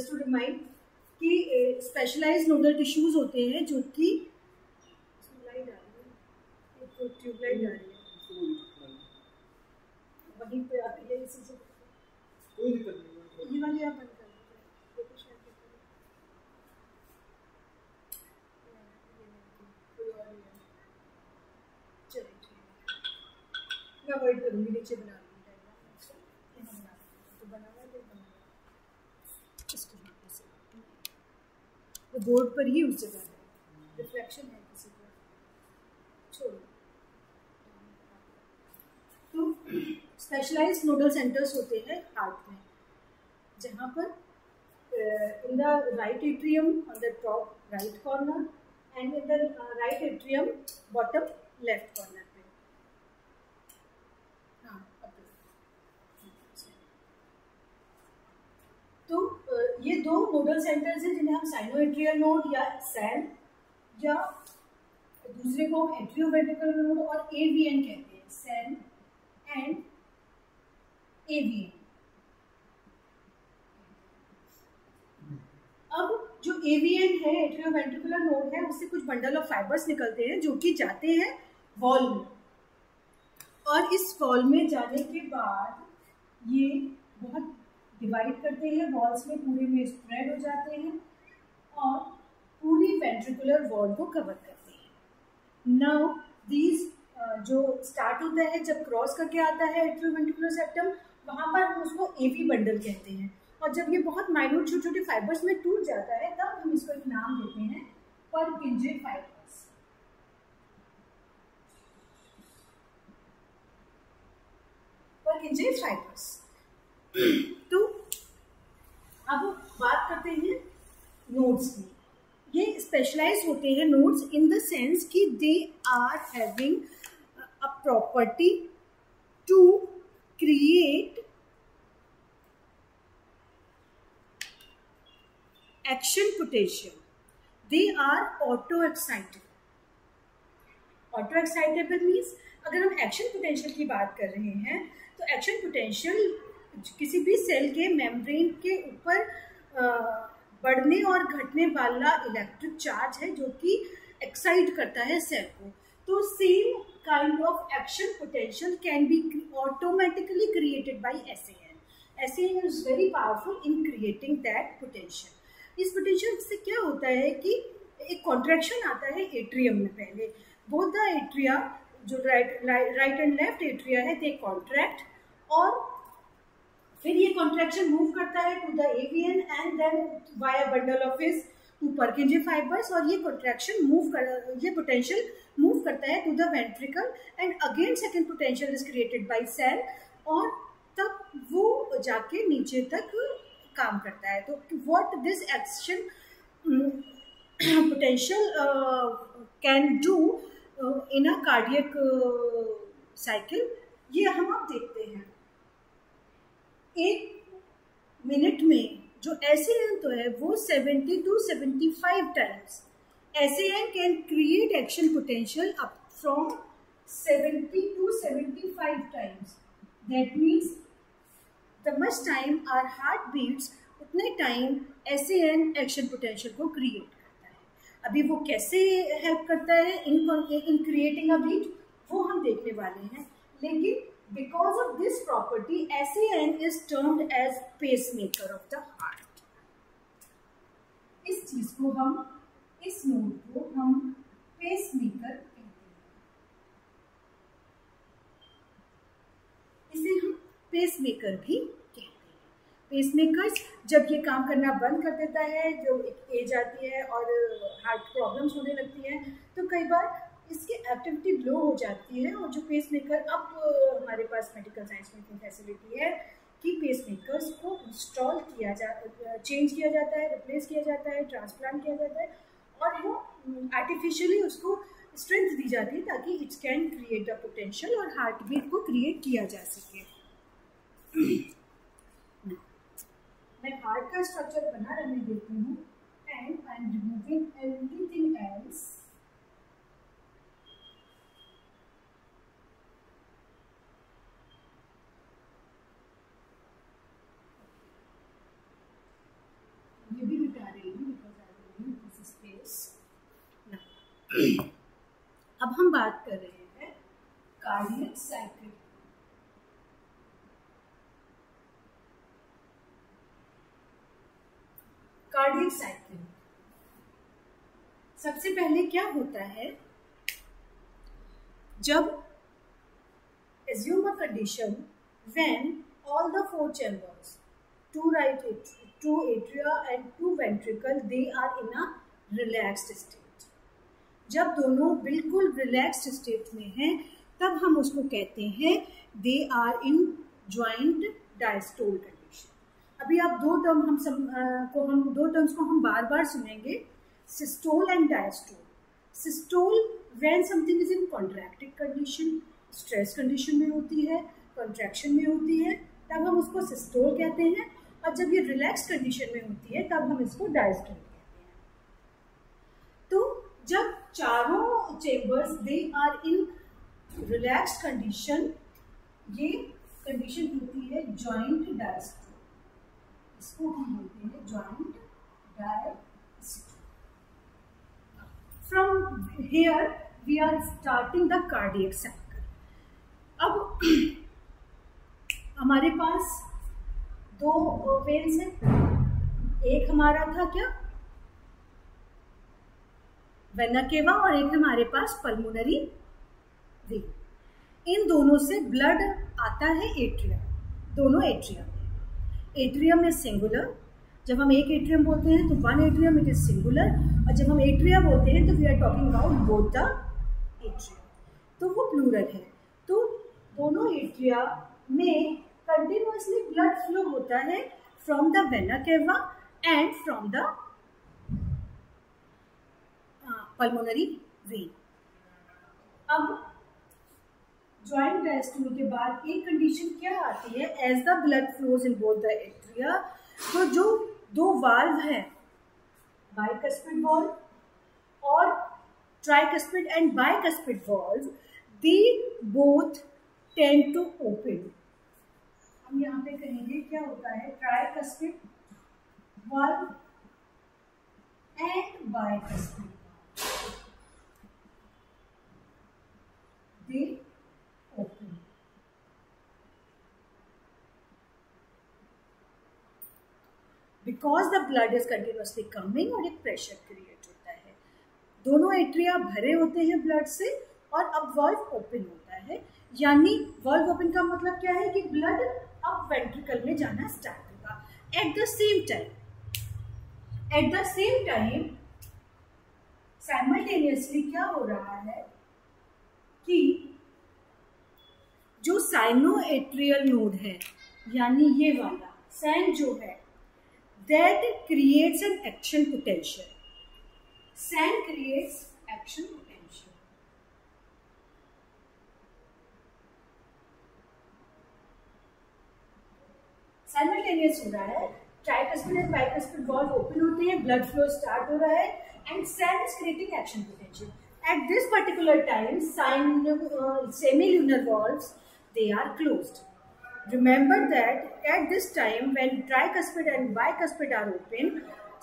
Just to remind कि specialised nodal tissues होते हैं जो कि ट्यूबलाइट आ रही है वहीं पे आती है, इसी से कोई दिक्कत नहीं। ये वाली आप बंद कर मैं अवॉइड करूँगी, नीचे बना लूँगी तो बना हुआ है इसको वो बोर्ड पर ही उस जगह है, रिफ्लेक्शन है किसी का, छोड़ो। तो स्पेशलाइज्ड नोडल सेंटर्स होते हैं हार्ट में, जहाँ पर in the right atrium on the top right corner and in the right atrium bottom left corner पे। तो ये दो नोडल सेंटर्स हैं जिन्हें हम साइनोएट्रियल नोड या सैन या दूसरे को हम एट्रियोवेंट्रिकुलर नोड और एवीएन कहते हैं, सैन एंड एवीएन। अब जो एवीएन है, एट्रियोवेंट्रिकुलर नोड है, उससे कुछ बंडल ऑफ फाइबर्स निकलते हैं जो कि जाते हैं वॉल में, और इस वॉल में जाने के बाद ये बहुत डिवाइड करते हैं, वॉल्स में पूरे में स्प्रेड हो जाते हैं और पूरी वेंट्रिकुलर वॉल को कवर करते हैं। नाउ दीज जो स्टार्ट होता है जब क्रॉस करके आता है एट्रियोवेंट्रिकुलर सेप्टम, वहाँ पर हम उसको एवी बंडल कहते हैं, और जब ये बहुत माइन्यूट छोटे छोटे फाइबर्स में टूट जाता है तब हम इसको एक नाम देते हैं परकिंजे फाइबर्स। परकिंजे फाइबर्स। तो अब बात करते हैं नोड्स की। ये स्पेशलाइज होते हैं नोड्स इन द सेंस कि they are having a property to create action potential. They are auto excitable. Auto excitable means अगर हम एक्शन पोटेंशियल की बात कर रहे हैं तो एक्शन पोटेंशियल किसी भी सेल के मेम्ब्रेन के ऊपर बढ़ने और घटने वाला इलेक्ट्रिक चार्ज है जो कि एक्साइट करता है सेल को। तो same kind of action potential can be automatically created by SAN. SAN is very powerful in creating that potential. इस पोटेंशियल से क्या होता है कि एक कॉन्ट्रैक्शन आता है एट्रियम में। पहले बोथ द एट्रिया, जो राइट एंड लेफ्ट एट्रिया है, दे कॉन्ट्रैक्ट, और फिर ये कॉन्ट्रैक्शन मूव करता है to the AVN and then via bundle of His to Purkinje fibres, और ये कॉन्ट्रैक्शन ये पोटेंशियल मूव करता है to the ventricle and again second potential is created by cell, और तब वो जाके नीचे तक काम करता है। तो what this action potential can do in a cardiac cycle, ये हम अब देखते हैं। एक मिनट में जो SAN तो है वो 70 to 75 times. SAN can create action potential up from 70 to 75 times. That means the much time our heart beats, उतने टाइम SAN एक्शन पोटेंशियल को क्रिएट करता है। अभी वो कैसे हेल्प करता है इन क्रिएटिंग अ बीट, वो हम देखने वाले हैं, लेकिन because of this property SAN is termed as pacemaker of the heart. इस चीज को हम, इस नोड को हम पेसमेकर कहते हैं। इसे हम पेसमेकर भी कहते हैं। पेसमेकर्स जब ये काम करना बंद कर देता है, जो एक एज आती है और हार्ट प्रॉब्लम्स होने लगती हैं, तो कई बार इसकी एक्टिविटी लो हो जाती है, और जो पेसमेकर, अब हमारे पास मेडिकल साइंस में इतनी फैसिलिटी है कि पेसमेकर्स को इंस्टॉल किया चेंज किया जाता है, रिप्लेस किया जाता है, ट्रांसप्लांट किया जाता है, और वो आर्टिफिशियली उसको स्ट्रेंथ दी जाती है ताकि it can create the potential और हार्ट बीट को क्रिएट किया जा सके। मैं हार्ट का स्ट्रक्चर बना रहने देती हूँ and I am removing everything else. Space now. अब हम बात कर रहे हैं कार्डियक साइकिल। कार्डियक साइकिल सबसे पहले क्या होता है, जब assume a condition when all the four chambers, two atria and two ventricle, they are in a relaxed state। जब दोनों बिल्कुल रिलैक्स्ड स्टेट में हैं तब हम उसको कहते हैं they are in joint diastole condition. अभी आप दो टर्म्स को हम बार बार सुनेंगे, systole and diastole. Systole when something is in contracted condition, stress condition में होती है, कॉन्ट्रैक्शन में होती है, तब हम उसको सिस्टोल कहते हैं, और जब ये रिलैक्स कंडीशन में होती है तब हम इसको डायस्टोल कहते हैं। तो जब चारों chambers they are in relaxed condition, ये कंडीशन होती है जॉइंट डायस्टोल, इसको हम बोलते हैं joint diastole. From here we are starting the cardiac cycle. अब हमारे पास दो वेन्स हैं, एक हमारा था क्या वेना केवा और एक हमारे पास पल्मोनरी वेन। इन दोनों से ब्लड आता है एट्रियम, दोनों एट्रियम में। एट्रियम इज सिंगुलर, जब हम एक एट्रियम बोलते हैं तो one atrium it is singular, और जब हम एट्रिया बोलते हैं तो we are talking about both the atrium, तो वो प्लूरल है। तो दोनों एट्रिया में कंटिन्यूअसली ब्लड फ्लो होता है from the vena cava and from the pulmonary vein. अब ज्वाइंट डायस्टोल के बाद एक कंडीशन क्या आती है, as the blood flows in both the atria, तो जो दो वाल्व है बाइकस्पिड वाल्व और tricuspid and bicuspid valve, they both tend to open. हम यहाँ पे कहेंगे क्या होता है, tricuspid valve and bicuspid they open। Because the blood is continuously coming और एक प्रेशर क्रिएट होता है, दोनों एट्रिया भरे होते हैं ब्लड से और अब वाल्व ओपन होता है। यानी वाल्व ओपन का मतलब क्या है कि ब्लड अब वेंट्रिकल में जाना स्टार्ट होगा। At the same time simultaneously क्या हो रहा है कि जो साइनोएट्रियल नोड है, यानी ये वाला सैन जो है, that creates an action potential. SAN creates action potential. Simultaneous हो रहा है, tricuspid and bicuspid valve open होते हैं, ब्लड फ्लो स्टार्ट हो रहा है, and SAN is creating action potential. At this particular time, semilunar valves, they are closed. Remember that at this time, when tricuspid and bicuspid are open,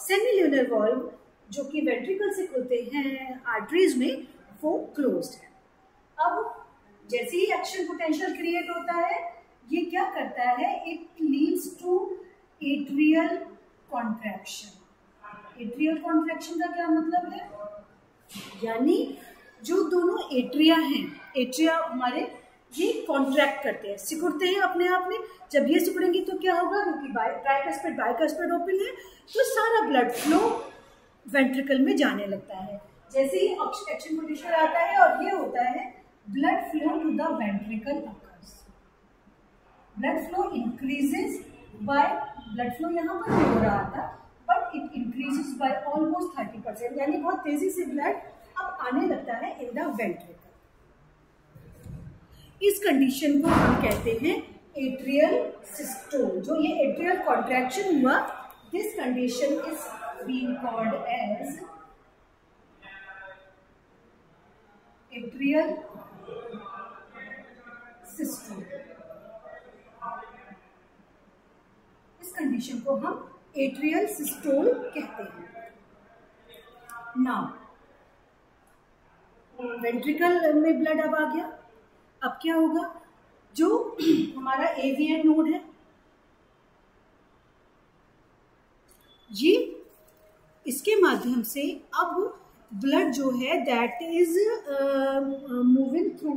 semilunar valve, जो कि ventricle से खुलते हैं arteries में, वो closed है। अब जैसे ही action potential create होता है, ये क्या करता है? It leads to atrial contraction। atrial contraction का क्या मतलब है? यानी जो दोनों एट्रिया हैं, एट्रिया हमारे ये कॉन्ट्रैक्ट करते हैं, सिकुड़ते हैं अपने आप में। जब ये सिकुड़ेंगे तो क्या होगा, क्योंकि ट्राइकस्पिड बाइकस्पिड ओपन है तो सारा ब्लड फ्लो वेंट्रिकल में जाने लगता है। जैसे ही एक्शन पोटेंशियल आता है और ये होता है, blood flow to the ventricle occurs. Blood flow increases by, blood flow यहाँ पर नहीं हो रहा था but it increases by almost 30%, यानी बहुत तेजी से ब्लड अब आने लगता है इन द वेंट्रिकल। इस कंडीशन को हम कहते हैं एट्रियल सिस्टोल। जो ये एट्रियल कॉन्ट्रैक्शन हुआ, this condition is being called as atrial systole. इस कंडीशन को हम एट्रियल सिस्टोल कहते हैं। नाउ वेंट्रिकल में ब्लड अब आ गया। अब क्या होगा, जो हमारा एवीएन नोड है ये, इसके माध्यम से अब ब्लड जो है that is moving through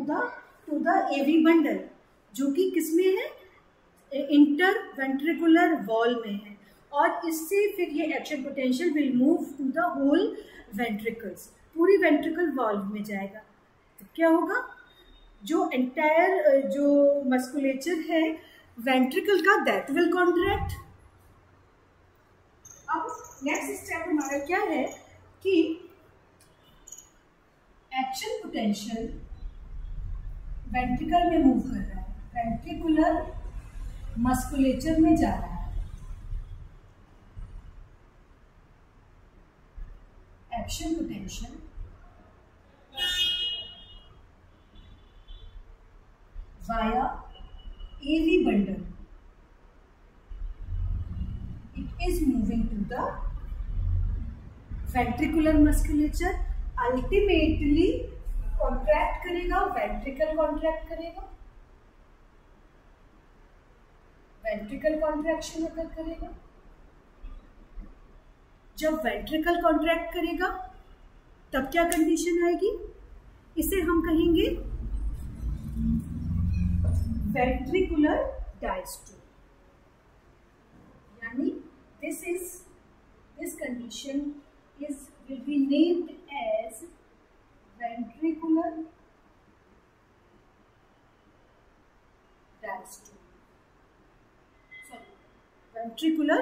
the AV bundle, जो कि किसमें है, इंटर वेंट्रिकुलर वॉल में है, और इससे फिर ये action potential will move to the whole ventricles, पूरी वेंट्रिकल वॉल्व में जाएगा। तो क्या होगा, जो एंटायर जो मस्कुलेचर है वेंट्रिकल का दैट विल कॉन्ट्रैक्ट। अब नेक्स्ट स्टेप हमारा क्या है कि एक्शन पोटेंशियल वेंट्रिकल में मूव कर रहा है, वेंट्रिकुलर मस्कुलेचर में जा रहा है। Action potential via AV bundle, it is moving to the ventricular musculature, ultimately contract करेगा, ventricle contract करेगा, ventricle contraction अगर करेगा, जब ventricle contract करेगा तब क्या कंडीशन आएगी, इसे हम कहेंगे ventricular diastole, यानी this condition will be named as ventricular diastole, sorry, ventricular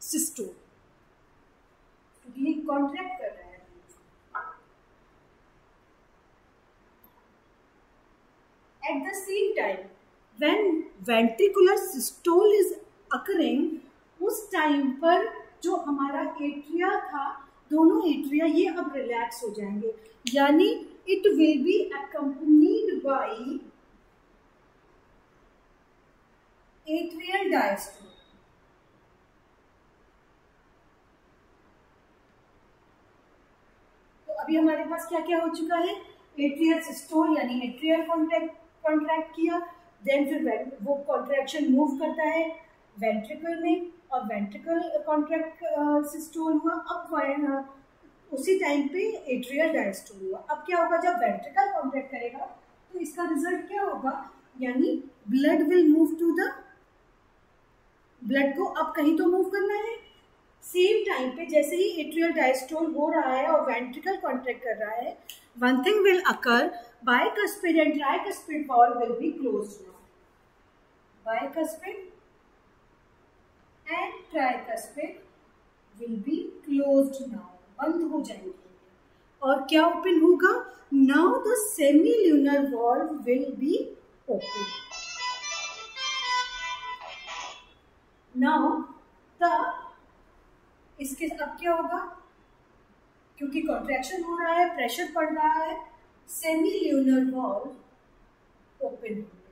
systole, क्योंकि ये कॉन्ट्रैक्ट कर रहा है। At the same time, when ventricular systole is occurring, उस टाइम पर जो हमारा एट्रिया था, दोनों एट्रिया ये अब रिलैक्स हो जाएंगे, यानी it will be accompanied by atrial diastole। तो अभी हमारे पास क्या क्या हो चुका है, एट्रियल सिस्टोल यानी एट्रियल कॉन्ट्रैक्ट किया, देन फिर वो कॉन्ट्रैक्शन मूव करता है वेंट्रिकल में, और वेंट्रिकल कॉन्ट्रैक्ट सिस्टोल हुआ, अब उसी टाइम पे एट्रियल डायस्टोल हुआ। अब क्या होगा, जब वेंट्रिकल कॉन्ट्रैक्ट करेगा तो इसका रिजल्ट क्या होगा, यानी blood will move to the, blood को अब कहीं तो मूव करना है, सेम टाइम पे जैसे ही एट्रियल डायस्टोल हो रहा है और वेंट्रिकल कॉन्ट्रैक्ट कर रहा है, one thing will occur, bicuspid and tricuspid valve will be closed now, bicuspid and tricuspid will be closed now, बंद हो जाएंगे, और क्या ओपन होगा, now the semilunar valve will be open, now the, इसके अब क्या होगा, क्योंकि कॉन्ट्रैक्शन हो रहा है, प्रेशर पड़ रहा है, सेमील्यूनर वॉल्व ओपन होंगे।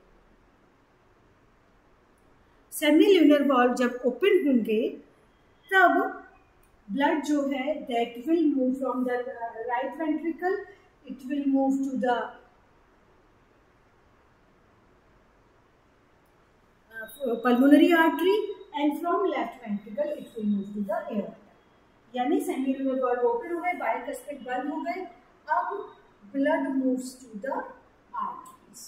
सेमील्यूनर वॉल्व जब ओपन होंगे तब ब्लड जो है that will move from the right ventricle, it will move to the pulmonary artery, and from left ventricle it will move to the aorta, यानी सेमील्यूनर वॉल्व ओपन हो गए, bicuspid बंद हो गए, अब blood moves to the arteries.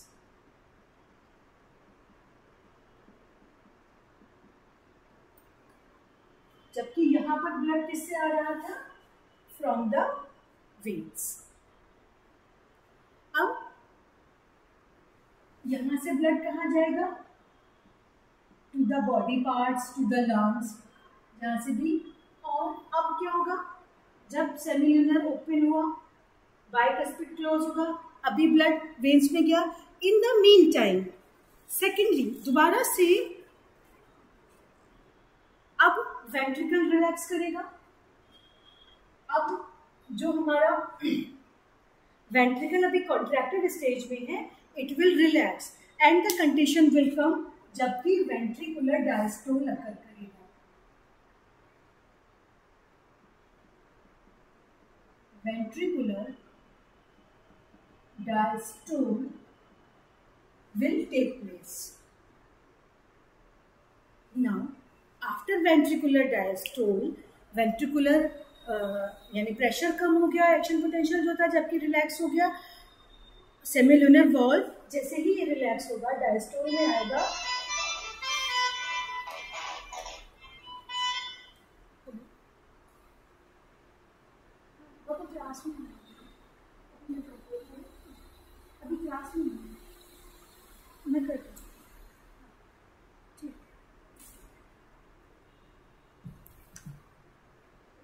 जबकि यहां पर ब्लड किससे आ रहा था, फ्रॉम द वेन्स। अब यहां से ब्लड कहां जाएगा, to the body parts, to the lungs, जहां से भी। और अब क्या होगा, जब सेमील्यूनर ओपन हुआ, बाइकस्पिड क्लोज होगा, अभी ब्लड वेन्स में गया, in the meantime secondly दोबारा से अब वेंट्रिकल रिलैक्स करेगा। अब जो हमारा वेंट्रिकल अभी कॉन्ट्रैक्टेड स्टेज में है, it will relax and the condition will come जबकि वेंट्रिकुलर डायस्टोल अकर करेगा। ventricular diastole will take place. Now, after ventricular diastole, ventricular यानी प्रेशर कम हो गया, एक्शन पोटेंशियल जो था जबकि रिलैक्स हो गया, सेमिलुनर वॉल्व जैसे ही ये रिलैक्स होगा डायस्टोल में आएगा, अभी क्लास में मैं करती हूँ।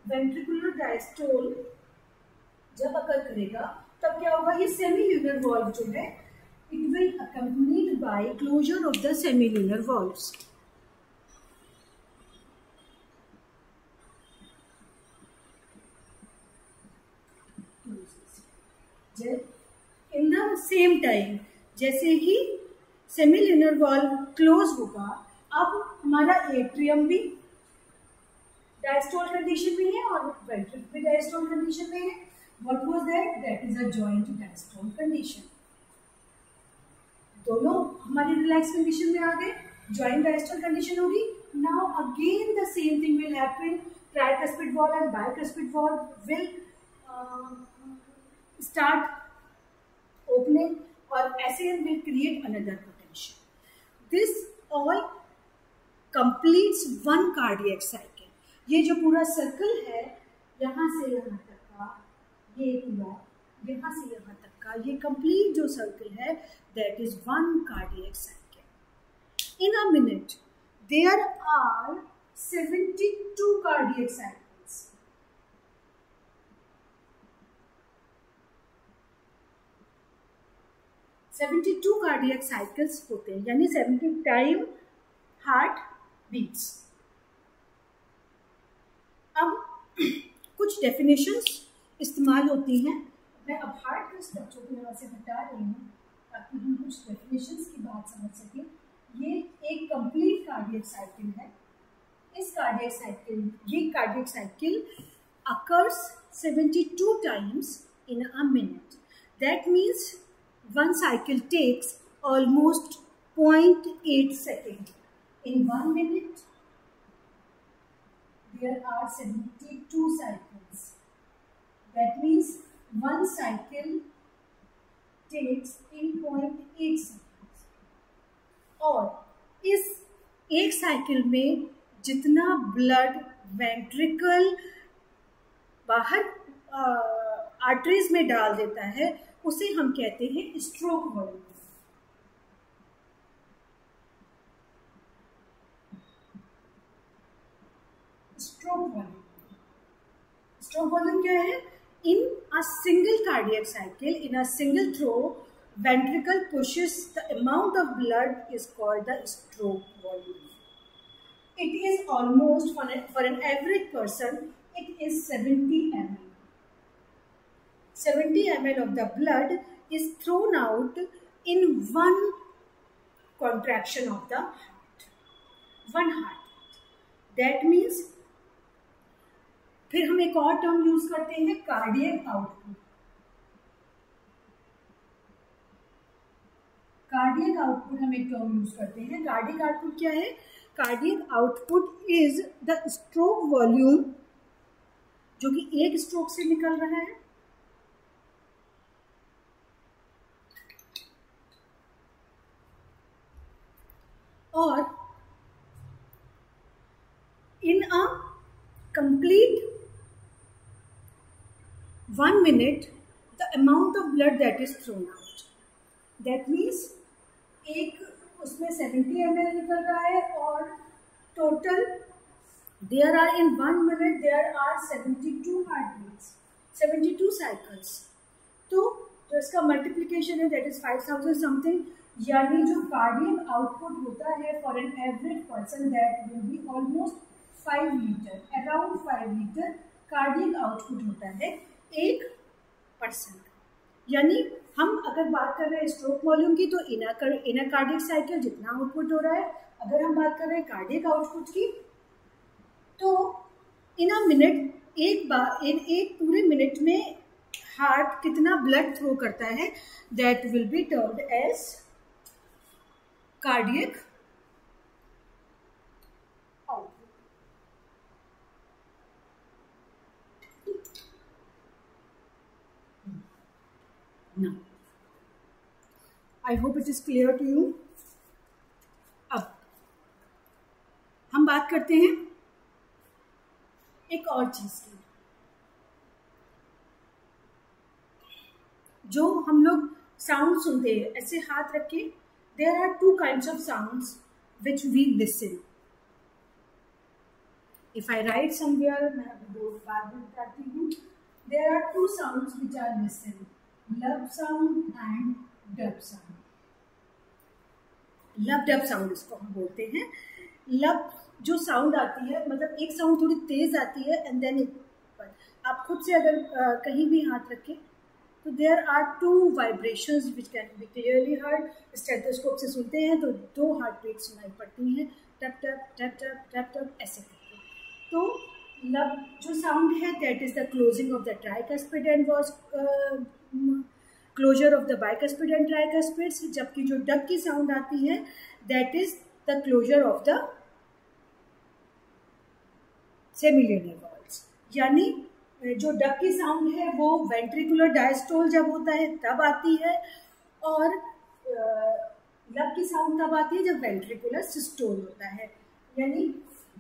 वेंट्रिकुलर डायस्टोल जब अकर करेगा तब क्या होगा, ये सेमील्यूनर वॉल्व जो है it will accompanied by closure of the semilunar valves. In the same time जैसे ही सेमील्यूनर वॉल्व क्लोज होगा, अब हमारा एट्रियम भी डायस्टोल कंडीशन में है और वेंट्रिकल भी डायस्टोल कंडीशन में है. What was that? That is a joint diastole condition. दोनों हमारी रिलैक्स कंडीशन में आ गए, जॉइंट डायस्टोल कंडीशन होगी. Now again the same thing will happen. Tricuspid valve and bicuspid valve will start opening और ऐसे will create another potential. This all completes one cardiac cycle. ये जो पूरा सर्कल है यहाँ से यहाँ तक का, ये पूरा यहाँ से यहाँ तक का, ये कंप्लीट जो सर्कल है that is one cardiac cycle. In a minute there are 72 cardiac cycles. (72 cardiac cycles होते हैं, यानी 70 टाइम हार्ट बीट्स. अब कुछ डेफिनेशंस इस्तेमाल होती हैं. मैं अब हार्ट के स्ट्रक्चर को यहाँ से हटा रही हूँ ताकि हम कुछ डेफिनेशंस की बात समझ सकें. ये एक कंप्लीट कार्डियक साइकिल है. इस cardiac cycle occurs 72 times in a minute. That means one cycle takes almost 0.8 seconds. In 1 minute there are 72 cycles. That means one cycle takes 0.8 seconds. और इस एक साइकिल में जितना ब्लड वेंट्रिकल बाहर arteries में डाल देता है उसे हम कहते हैं स्ट्रोक वॉल्यूम. स्ट्रोक वॉल्यूम क्या है? In a single cardiac cycle, in a single throw, ventricle pushes the amount of blood is called the stroke volume. It is almost for an average person, it is 70 ml. 70 ml of the blood is thrown out in one contraction of the heart. One heartbeat. That means फिर हम एक और term use करते हैं, cardiac output. Cardiac output हम एक term use करते हैं. कार्डियक आउटपुट क्या है? Cardiac output is the stroke volume जो कि एक स्ट्रोक से निकल रहा है और इन अ complete 1 minute the amount of blood that is thrown out. That means एक उसमें 70 ml निकल रहा है और total there are in 1 minute there are 72 heartbeats, 72 cycles. तो जो इसका मल्टीप्लीकेशन है that is 5000 something, यानी जो कार्डियक आउटपुट होता है for an average person that will be almost 5 litre, around 5 litre cardiac output होता है एक पर्सन का. यानी हम अगर बात कर रहे हैं स्ट्रोक वॉल्यूम की तो इनर कार्डियक साइकिल जितना आउटपुट हो रहा है, अगर हम बात कर रहे हैं कार्डियक आउटपुट की तो इन अ मिनट एक पूरे मिनट में हार्ट कितना ब्लड थ्रो करता है, that will be termed as cardiac output. Now, I hope it is clear to you. अब हम बात करते हैं एक और चीज की, जो हम लोग साउंड सुनते हैं ऐसे हाथ रख के. There are two kinds of sounds which we listen. If I write somewhere, मैं बोर्ड बाद में बताती हूँ. There are two sounds which are listen, lub sound and dub sound. Lub dub sound इसको हम बोलते हैं. लब जो साउंड आती है, मतलब एक साउंड थोड़ी तेज आती है एंड देन आप खुद से अगर कहीं भी हाथ रखें तो there are two vibrations which can be clearly heard. Stethoscope से सुनते हैं तो 2 हार्ट बीट सुनाई पड़ती हैं, टप टप टप टप टप टप ऐसे करके. तो लब जो साउंड है that is the closing of the tricuspid and was closure of the bicuspid and tricuspids. जबकि जो डब की साउंड आती है that is the closure of the semilunar valves. यानी जो डब की साउंड है वो वेंट्रिकुलर डायस्टोल जब होता है तब आती है, और लब की साउंड तब आती है जब वेंट्रिकुलर सिस्टोल होता है. यानी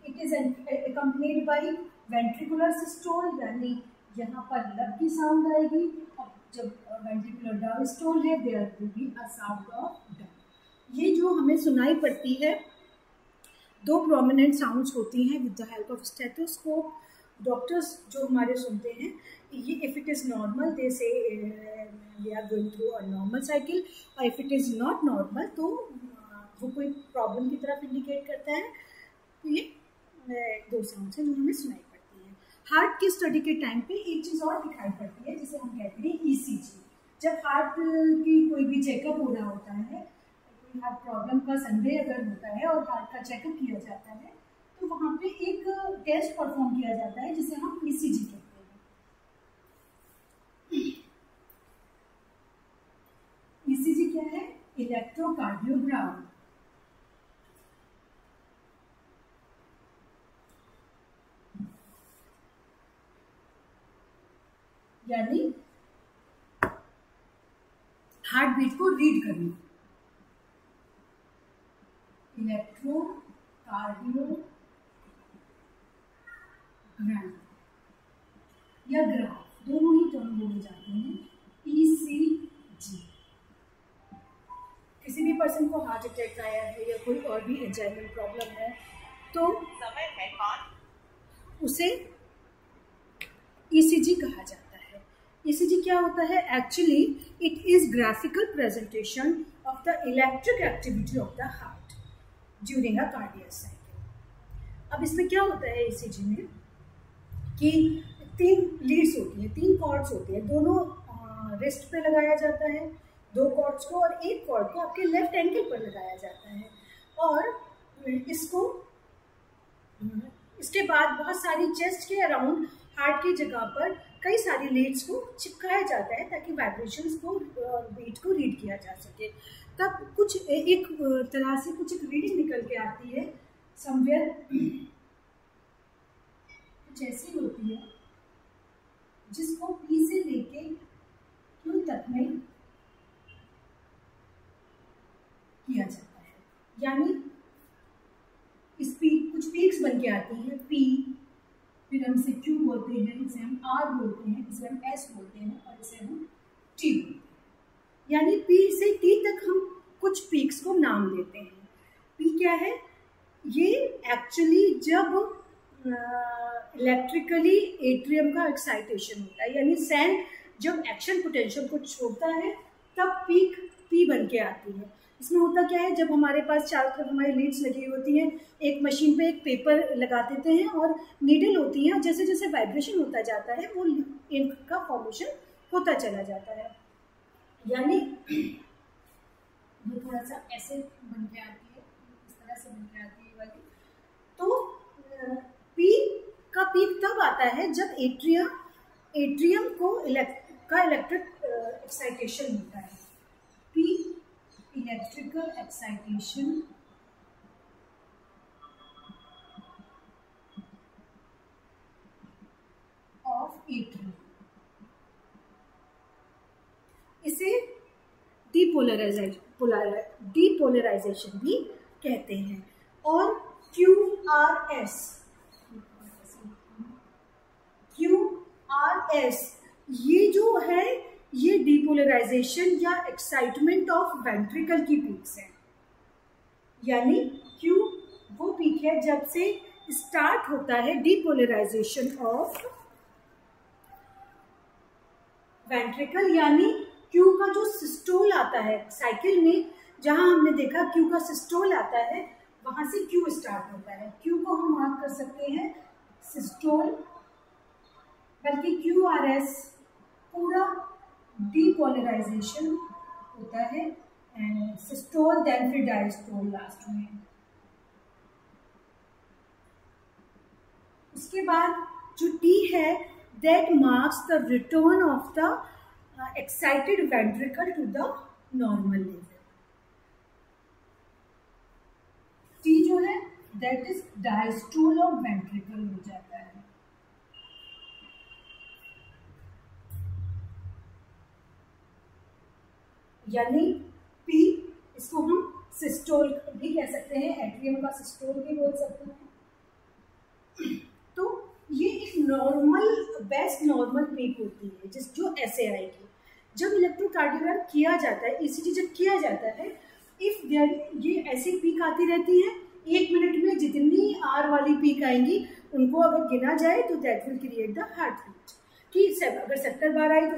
it is accompanied by ventricular systole, यानी यहाँ पर लब की साउंड आएगी. और जब वेंट्रिकुलर डायस्टोल है there will be a sound of dub. ये जो हमें सुनाई पड़ती है 2 प्रोमिनेंट साउंड्स होती हैं with the help of stethoscope. Doctors जो हमारे सुनते हैं, ये if it is normal they say we are going through a normal cycle, और if it is not normal तो वो कोई प्रॉब्लम की तरफ इंडिकेट करता है. तो ये 2 साउंड्स हैं जो हमें सुनाई पड़ती है. हार्ट की स्टडी के टाइम पे एक चीज़ और दिखाई पड़ती है जिसे हम कहते हैं ECG. जब हार्ट की कोई भी चेकअप हो रहा होता है, कोई हार्ट प्रॉब्लम का संदेह अगर होता है और हार्ट का चेकअप किया जाता है, तो वहाँ पे एक टेस्ट परफॉर्म किया जाता है जिसे हम ECG कहते हैं. ECG क्या है? इलेक्ट्रोकार्डियोग्राम. यानी हार्ट बीट को रीड करना. इलेक्ट्रोकार्डियोग्राम या ग्राफ दोनों ही टर्म बोले जाते हैं. ECG. किसी भी पर्सन को हार्ट अटैक आया है या कोई और भी एंजाइनल प्रॉब्लम है तो उसे ECG कहा जाता है. ECG क्या होता है? Actually it is graphical presentation of the electric activity of the heart during a cardiac cycle. अब इसमें क्या होता है ECG में कि 3 लीड्स होती हैं, 3 कॉर्ड्स होती हैं. दोनों रिस्ट पे लगाया जाता है 2 कॉर्ड्स को, और एक कॉर्ड को आपके लेफ्ट एंकल पर लगाया जाता है. और इसके बाद बहुत सारी चेस्ट के अराउंड हार्ट की जगह पर कई सारी लीड्स को चिपकाया जाता है ताकि वाइब्रेशंस को बीट को रीड किया जा सके. तब कुछ एक तरह से कुछ एक रीडिंग निकल के आती है समवेयर, कुछ ऐसी होती है जिसको P से लेके Q तक में किया जाता है. यानी इस कुछ पीक्स बन के आती हैं P, फिर हम इसे Q बोलते हैं, इसे हम R बोलते हैं, इसे हम S बोलते हैं और इसे हम T बोलते हैं. यानी P से T तक हम कुछ पीक्स को नाम देते हैं. P क्या है? ये एक्चुअली जब इलेक्ट्रिकली एट्रियम का एक्साइटेशन होता है, यानी सैंड जब एक्शन पोटेंशियल को छोड़ता है तब पीक P बन के आती है. इसमें होता क्या है, जब हमारे पास चारों तरफ हमारी लीड्स लगी होती हैं, एक मशीन पे एक पेपर लगा देते हैं और नीडल होती है, और जैसे जैसे वाइब्रेशन होता जाता है वो इंक का फॉर्मेशन होता चला जाता है. यानी वो थोड़ा सा ऐसे बन के आती है, इस तरह से बन के आती है वाली. तो पी का पीक तब आता है जब एट्रियम को का इलेक्ट्रिक एक्साइटेशन होता है। P electrical excitation of atrium, इसे डीपोलराइजेशन भी कहते हैं। और QRS ये जो है ये डीपोलराइजेशन या एक्साइटमेंट ऑफ वेंट्रिकल की पीक्स है। यानी Q वो पीक है जब से स्टार्ट होता है डीपोलराइजेशन ऑफ वेंट्रिकल, यानी Q का जो सिस्टोल आता है साइकिल में, जहां हमने देखा Q का सिस्टोल आता है वहां से Q स्टार्ट होता है। Q को हम मार्क कर सकते हैं सिस्टोल, बल्कि QRS पूरा डीपोलराइजेशन होता है एंड सिस्टोल देन फिर डायस्टोल लास्ट में। उसके बाद जो T है that marks the return of the excited ventricle to the normal level. T जो है that is diastole of ventricle हो जाता है। यानी P इसको हम सिस्टोल भी कह सकते हैं, एट्रियम का सिस्टोल भी बोल सकते हैं। तो ये एक नॉर्मल बेस्ट नॉर्मल पीक होती है जो ऐसे आएगी जब इलेक्ट्रोकार्डियोग्राम किया जाता है, ECG जब किया जाता है। इफ ये ऐसी पीक आती रहती है, 1 मिनट में जितनी R वाली पीक आएंगी उनको अगर गिना जाए तो that will create the heartbeat. कि अगर 70 बार आई तो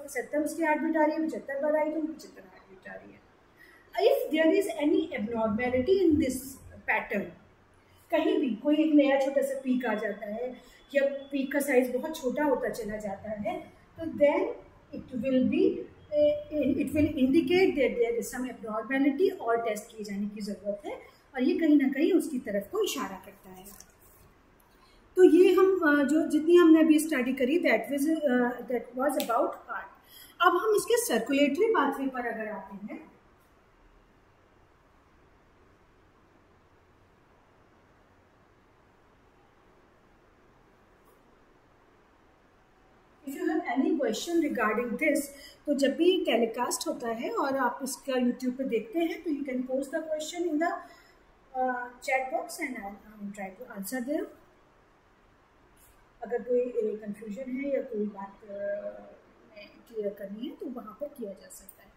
70 उसकी हार्ट बीट आ रही है, 75 बार आई तो 75 हार्ट बीट आ रही है। If there is any abnormality in this pattern, कहीं भी कोई एक नया छोटा सा पीक आ जाता है या पीक का साइज बहुत छोटा होता चला जाता है, तो then it will indicate that there is some abnormality और टेस्ट किए जाने की ज़रूरत है, और ये कहीं ना कहीं उसकी तरफ को इशारा करता है। तो ये हम जो जितनी हमने अभी स्टडी करी दैट वाज अबाउट हार्ट। अब हम इसके सर्कुलेटरी पाथवे पर अगर आते हैं, एनी क्वेश्चन रिगार्डिंग दिस, तो जब भी टेलीकास्ट होता है और आप इसका यूट्यूब पे देखते हैं तो you can post the question in the chat box and I will try to answer there. अगर कोई कंफ्यूजन है या कोई बात क्लियर करनी है तो वहाँ पर किया जा सकता है।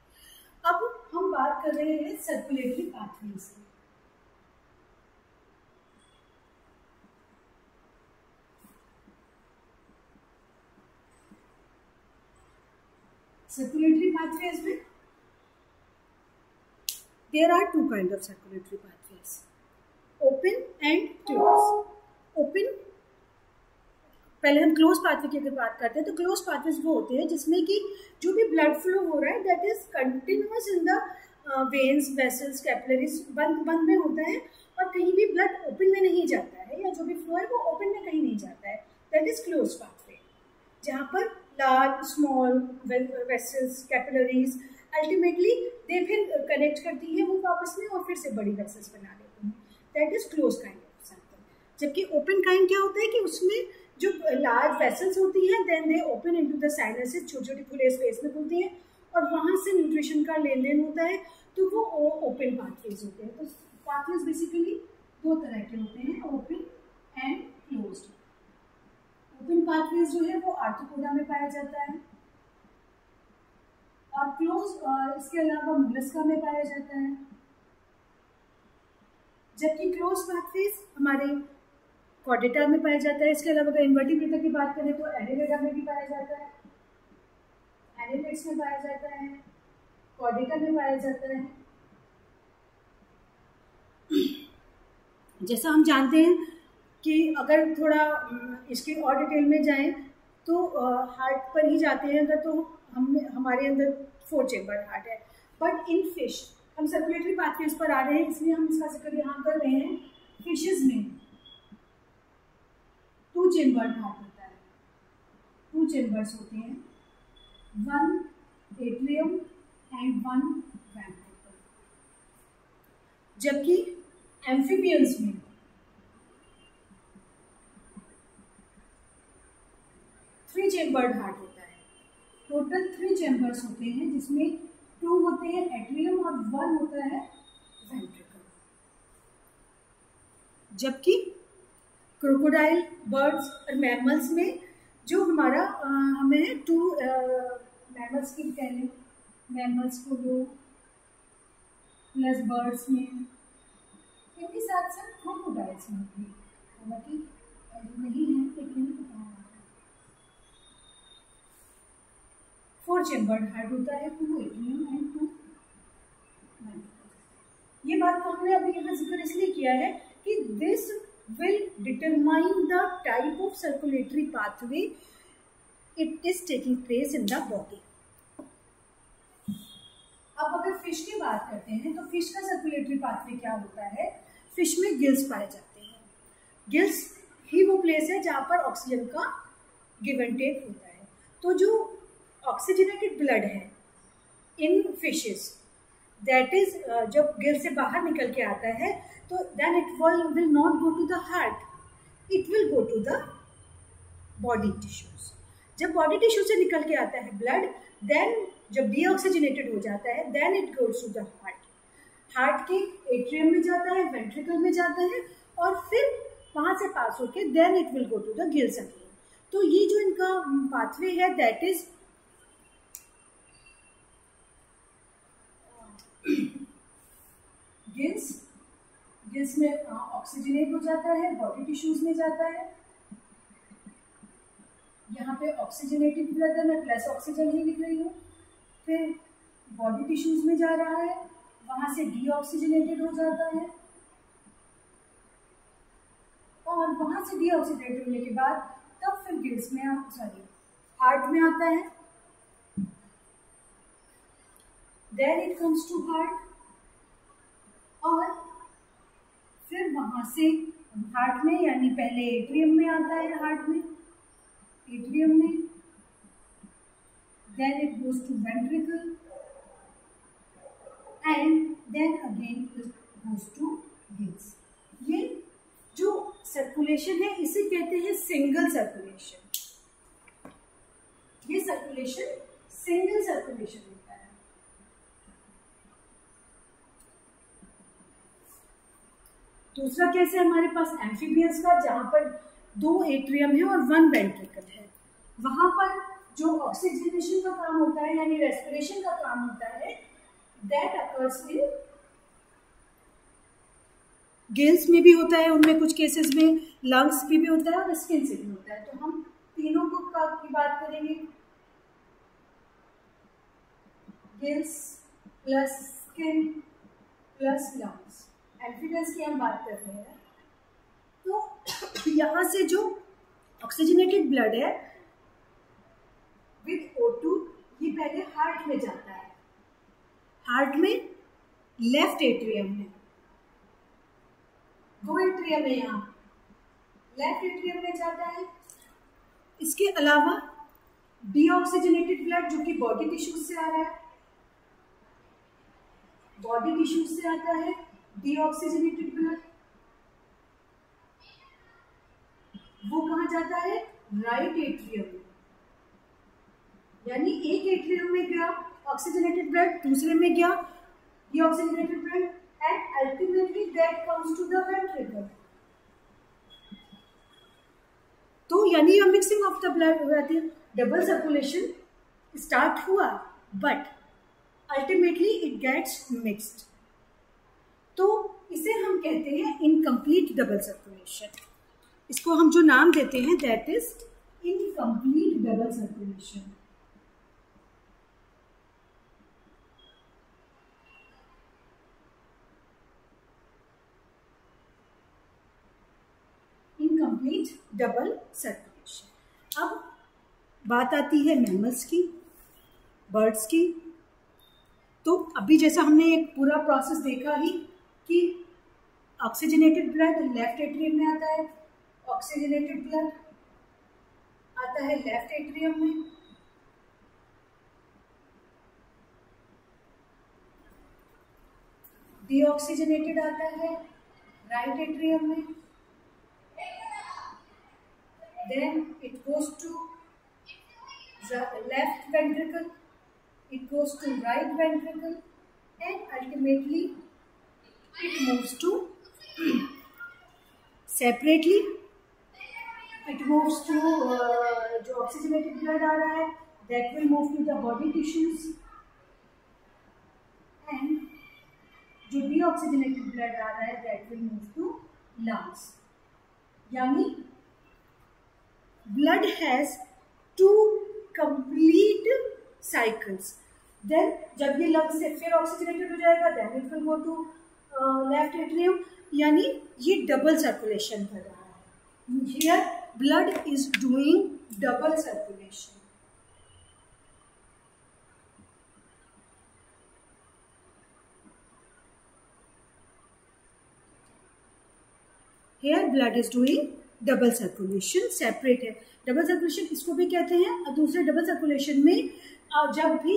अब हम बात कर रहे हैं सर्कुलेटरी पाथवेज की। Circulatory pathways में there are two kinds of circulatory pathways, open and close. Open, पहले हम क्लोज पाथवे की अगर बात करते हैं तो क्लोज पाथवेज वो होते हैं जिसमें कि जो भी ब्लड फ्लो हो रहा है that is continuous in the veins, vessels, capillaries, बंद में होता है और कहीं भी ब्लड ओपन में नहीं जाता है, या जो भी फ्लो है वो ओपन में कहीं नहीं जाता है, दैट इज क्लोज पाथवे। जहाँ पर large small vessels, capillaries ultimately they फिर कनेक्ट करती हैं वो आपस में और फिर से बड़ी वेसल्स बना लेती हैं, that is close kind of circle. जबकि ओपन काइंड क्या होता है कि उसमें जो लार्ज वेसल्स होती हैं then they open into the sinuses, छोटी छोटी खुले स्पेस में खुलती हैं और वहाँ से न्यूट्रिशन का लेन देन होता है, तो वो ओपन पाथवेज होते हैं। तो पाथवेज बेसिकली दो तरह के होते हैं, open and closed. Open pathways जो है वो आर्थ्रोपोडा में पाया जाता है और क्लोज इसके अलावा मोलस्का में पाया जाता है, जबकि क्लोज पाथवेज हमारे कॉर्डेटा में पाया जाता है। इसके अलावा अगर इन्वर्टिब्रेटा की बात करें तो एनेलिडा में भी पाया जाता है, एनेलिड्स में पाया जाता है, कॉर्डेटा में पाया जाता है। जैसा हम जानते हैं कि अगर थोड़ा इसकी और डिटेल में जाएं तो हार्ट पर ही जाते हैं अगर, तो हमारे अंदर 4 चेम्बर हार्ट है, बट इन फिश हम सर्कुलेटरी पाथवेज पर आ रहे हैं इसलिए हम इसका जिक्र यहाँ कर रहे हैं। फिशेज में 2 चेम्बर हार्ट होता है, 2 चेम्बर्स होते हैं 1 एट्रियम एंड 1 वेंट्रिकल। जबकि एम्फीबियंस में 3 चेम्बर्ड हार्ट होता है। टोटल 3 चेम्बर्स होते हैं, जिसमें 2 होते हैं एट्रियम और 1 होता है वेंट्रिकल। जबकि क्रोकोडाइल, बर्ड्स और मैमल्स में जो हमारा हमें 2 मैमल्स की कह लें, मैमल्स को 2 प्लस बर्ड्स में, इनके साथ साथ क्रोकोडाइल्स में भी, हालांकि नहीं है लेकिन 4 चेम्बर्ड हार्ट होता है, 2 एट्रियम एंड 2 वेंट्रिकल। ये बात तो हमने अभी यहाँ जिक्र इसलिए किया है कि this will determine the type of circulatory pathway it is taking place in the body. अब अगर फिश की बात करते हैं तो फिश का सर्कुलेटरी पाथवे क्या होता है? फिश में गिल्स पाए जाते हैं। गिल्स ही वो प्लेस है जहाँ पर ऑक्सीजन का गिव एंड टेक होता है। तो जो ऑक्सीजनेटेड ब्लड है इन फिशेस, दैट इज जब गिल से बाहर निकल के आता है तो then it will not go to the heart, it will go to the body tissues. जब बॉडी टिश्यू से निकल के आता है ब्लड, देन जब डीऑक्सीजनेटेड हो जाता है then it goes to the heart. Heart के एट्रियम में जाता है, वेंट्रिकल में जाता है और फिर वहां से पास होके then it will go to the gills again. तो ये जो इनका पाथवे है दैट इज गिल्स में ऑक्सीजनेट हो जाता है, बॉडी टिश्यूज में जाता है। यहाँ पे ऑक्सीजनेटेड ब्लड है, मैं प्लस ऑक्सीजन ही लिख रही हूँ। फिर बॉडी टिश्यूज में जा रहा है, वहां से डीऑक्सीजनेटेड हो जाता है और वहां से डीऑक्सीजनेटेड होने के बाद तब फिर गिल्स में हार्ट में आता है। Then it comes to heart और फिर वहां से हार्ट में, यानी पहले एट्रियम में आता है, हार्ट में एट्रियम में, then it goes to ventricle and then again it goes to gills. ये जो सर्कुलेशन है इसे कहते हैं सिंगल सर्कुलेशन। ये सर्कुलेशन सिंगल सर्कुलेशन होता है। दूसरा केस है हमारे पास एम्फीबियंस का, जहां पर 2 एट्रियम है और 1 वेंट्रिकल है। वहां पर जो ऑक्सीजनेशन का काम होता है यानी रेस्पिरेशन का काम होता है दैट अकर्स इन गिल्स में भी होता है, उनमें कुछ केसेस में लंग्स में भी होता है और स्किन से भी होता है। तो हम तीनों को की बात करेंगे, gills plus skin plus lungs. Amphibians की हम बात कर रहे हैं। तो यहाँ से जो ऑक्सीजनेटेड ब्लड है विद O2 ये पहले हार्ट में जाता है। हार्ट में लेफ्ट एट्रियम में 2 एट्रियम है, यहाँ लेफ्ट एट्रियम में जाता है। इसके अलावा डीऑक्सीजनेटेड ब्लड जो कि बॉडी टिश्यूज से आ रहा है, बॉडी टिश्यूज से आता है डीऑक्सीजनेटेड ब्लड, वो कहाँ जाता है? राइट एट्रियम में। यानी एक एट्रियम में गया ऑक्सीजनेटेड ब्लड, दूसरे में गया deoxygenated blood and ultimately that comes to the ventricle. तो यानी mixing of the blood, double circulation start हुआ but ultimately it gets mixed. तो इसे हम कहते हैं इनकम्प्लीट डबल सर्कुलेशन। इसको हम जो नाम देते हैं that is incomplete double circulation. Incomplete double circulation. अब बात आती है मैमल्स की, बर्ड्स की। तो अभी जैसा हमने एक पूरा प्रोसेस देखा ही कि ऑक्सीजनेटेड ब्लड लेफ्ट एट्रियम में आता है, ऑक्सीजनेटेड ब्लड आता है लेफ्ट एट्रियम में, डीऑक्सीजनेटेड आता है राइट एट्रियम में, then it goes to left ventricle, it goes to right ventricle, and ultimately it moves to separately it moves to जो oxygenated blood आ रहा है that will move to the body tissues, and जो deoxygenated blood आ रहा है that will move to lungs. यानी blood has two complete cycles. Then जब ये lung से फिर ऑक्सीजनेटेड हो जाएगा then it will go to left atrium, यानी ये डबल सर्कुलेशन कर रहा है. Here blood is doing double circulation. Here blood is doing double circulation, separate है. डबल सर्कुलेशन इसको भी कहते हैं. दूसरे डबल सर्कुलेशन में जब भी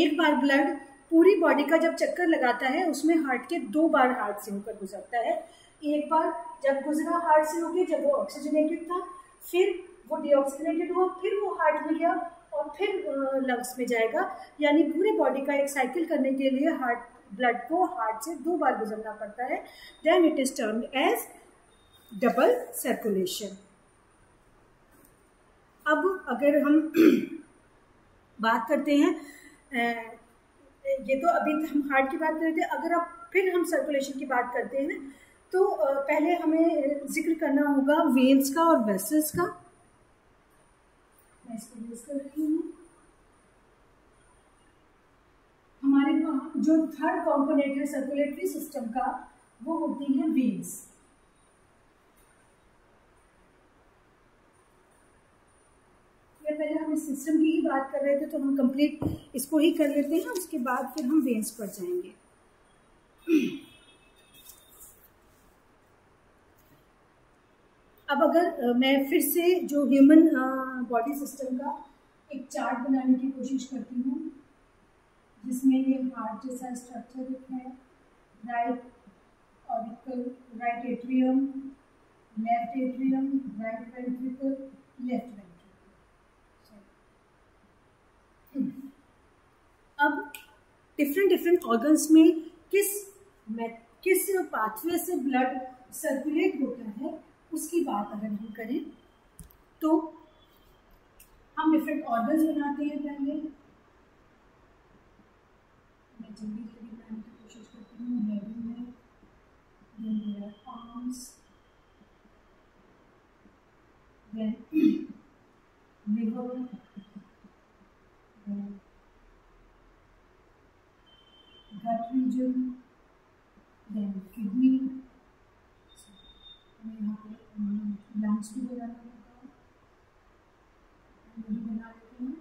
एक बार ब्लड पूरी बॉडी का जब चक्कर लगाता है उसमें हार्ट के 2 बार हार्ट से होकर गुजरता है. एक बार जब गुजरा हार्ट से होकर जब वो ऑक्सीजनेटेड था, फिर वो डीऑक्सीजनेटेड हुआ, फिर वो हार्ट में गया और फिर लंग्स में जाएगा. यानी पूरे बॉडी का एक साइकिल करने के लिए ब्लड को हार्ट से 2 बार गुजरना पड़ता है. Then it is termed as double circulation. अब अगर हम बात करते हैं, ये तो अभी हम हार्ट की बात कर रहे थे, अगर अब फिर हम सर्कुलेशन की बात करते हैं तो पहले हमें जिक्र करना होगा वेन्स का और वेसल्स का. मैं इसको यूज कर रही हूँ. हमारे जो थर्ड कॉम्पोनेंट है सर्कुलेटरी सिस्टम का वो होती है वेन्स. पहले हम इस सिस्टम की ही बात कर रहे थे तो हम कंप्लीट इसको ही कर लेते हैं, उसके बाद फिर हम वेन्स पर जाएंगे. अब अगर मैं फिर से जो ह्यूमन बॉडी सिस्टम का एक चार्ट बनाने की कोशिश करती हूँ जिसमें ये हार्ट जैसा स्ट्रक्चर है, right auricle, right atrium, left atrium, right ventricle, left ventricle. अब डिफरेंट ऑर्गन्स में किस पाथवे से ब्लड सर्कुलेट होता है उसकी बात अगर हम करें तो हम डिफरेंट ऑर्गन्स बनाते हैं. पहले मैं जल्दी बनाने की कोशिश करती हूँ. हेड में, then there are arms, then liver, then gut region, then kidney. हमें यहाँ पे लंग्स भी बनाना होगा, वही बना लेते हैं.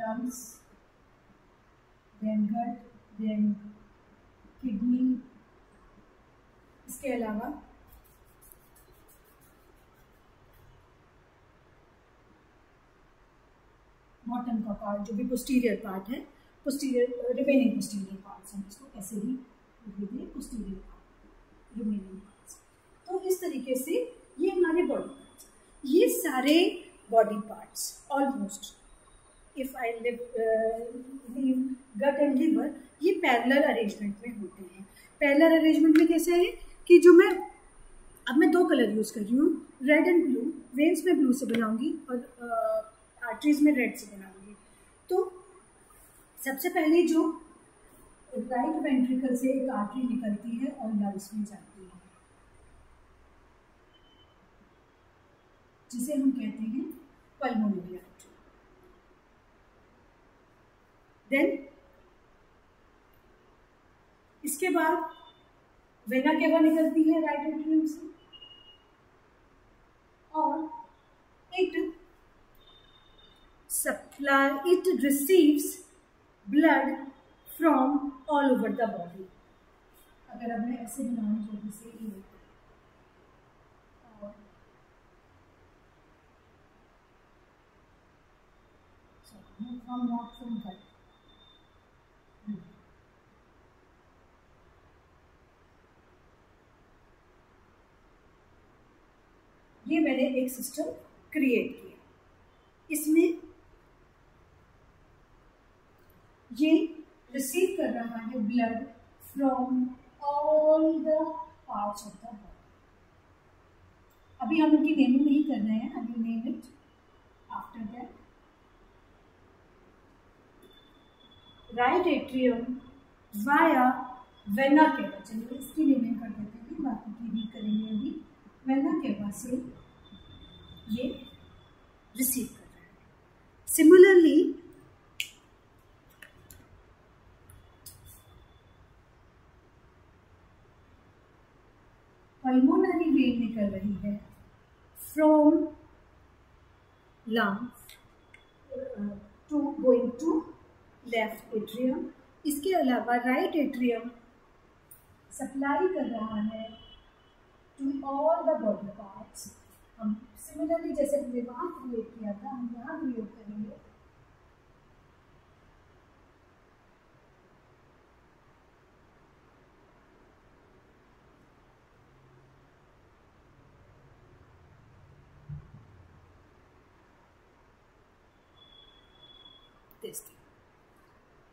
Lungs, then gut, then kidney. इसके अलावा बॉटम का पार्ट जो भी पोस्टीरियर पार्ट है, पोस्टीरियर रिमेनिंग पोस्टीरियर पार्ट्स हम इसको ऐसे ही लिख दें, पोस्टीरियर पार्ट, रिमेनिंग पार्ट्स. तो इस तरीके से ये हमारे बॉडी पार्ट्स, ये सारे body parts almost if I leave gut and liver ये पैरेलल अरेंजमेंट में होते हैं. पैरेलल अरेंजमेंट में कैसे है कि जो अब मैं 2 कलर यूज कर रही हूँ, रेड एंड ब्लू. वेन्स में ब्लू से बनाऊंगी और आर्टरीज में रेड से बनाऊंगी. तो सबसे पहले जो राइट वेंट्रिकल से एक आर्टरी निकलती है और लंग्स में जाती है जिसे हम कहते हैं पल्मोनरी आर्टरी. देन इसके बाद वेना केवा निकलती है राइट एट्रियम से और it receives blood from all over the body. अगर अब मैं ऐसे बनाऊं जल्दी से ये और from not from gut. ये मैंने एक सिस्टम क्रिएट किया। इसमें ये रिसीव कर रहा है blood from all the parts of the body. अभी हम उनकी नेमिंग नहीं कर रहे हैं, I will name it after that. Right atrium via vena cava, चलिए इसकी नेमिंग कर देते हैं, बाकी की भी करेंगे अभी। वेना केवा से ये रिसीव कर रहा है। सिमिलरली पल्मोनरी वेन निकल रही है from lungs to going to left atrium. इसके अलावा राइट एट्रियम सप्लाई कर रहा है to all the body parts. हम सिमिलरली जैसे हमने वहां क्रिएट किया था, हम यहाँ क्रिएट करेंगे।